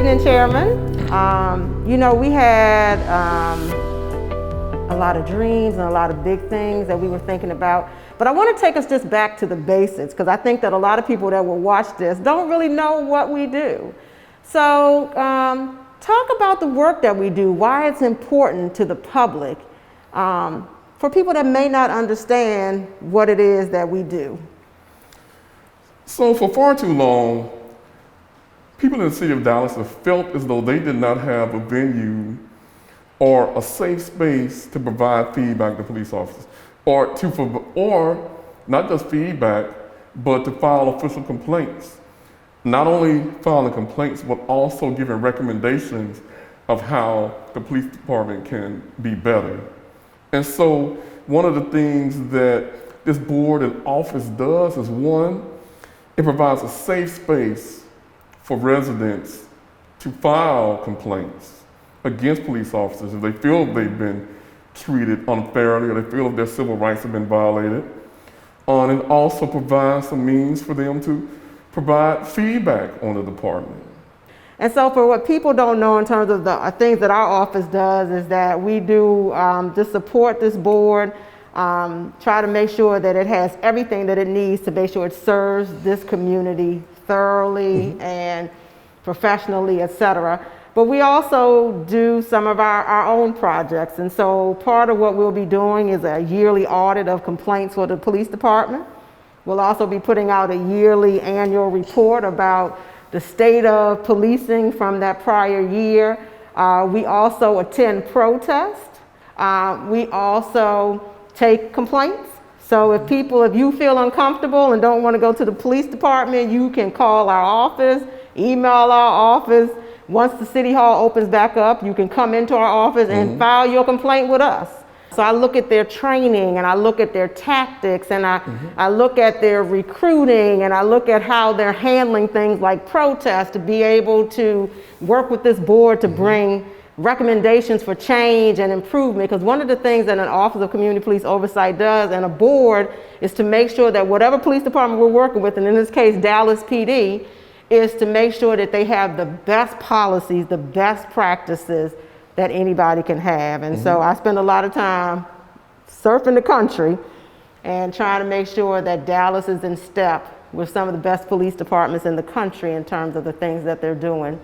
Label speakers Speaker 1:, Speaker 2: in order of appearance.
Speaker 1: evening, Chairman. You know, we had a lot of dreams and a lot of big things that we were thinking about, but I want to take us just back to the basics, because I think that a lot of people that will watch this don't really know what we do. So talk about the work that we do, why it's important to the public, for people that may not understand what it is that we do.
Speaker 2: So for far too long, people in the city of Dallas have felt as though they did not have a venue or a safe space to provide feedback to police officers, or not just feedback, but to file official complaints. Not only filing complaints, but also giving recommendations of how the police department can be better. And so one of the things that this board and office does is, one, it provides a safe space for residents to file complaints against police officers if they feel they've been treated unfairly or they feel their civil rights have been violated. And it also provides some means for them to provide feedback on the department.
Speaker 1: And so for what people don't know in terms of the things that our office does is that we do just support this board, try to make sure that it has everything that it needs to make sure it serves this community thoroughly and professionally, et cetera. But we also do some of our own projects. And so part of what we'll be doing is a yearly audit of complaints for the police department. We'll also be putting out a yearly annual report about the state of policing from that prior year. We also attend protests. We also take complaints. So if you feel uncomfortable and don't want to go to the police department, you can call our office, email our office. Once the city hall opens back up, you can come into our office and file your complaint with us. So I look at their training and I look at their tactics and I look at their recruiting and I look at how they're handling things like protests to be able to work with this board to bring recommendations for change and improvement. Because one of the things that an Office of Community Police Oversight does and a board is to make sure that whatever police department we're working with, and in this case Dallas PD, is to make sure that they have the best policies, the best practices that anybody can have. And so I spend a lot of time surfing the country and trying to make sure that Dallas is in step with some of the best police departments in the country in terms of the things that they're doing.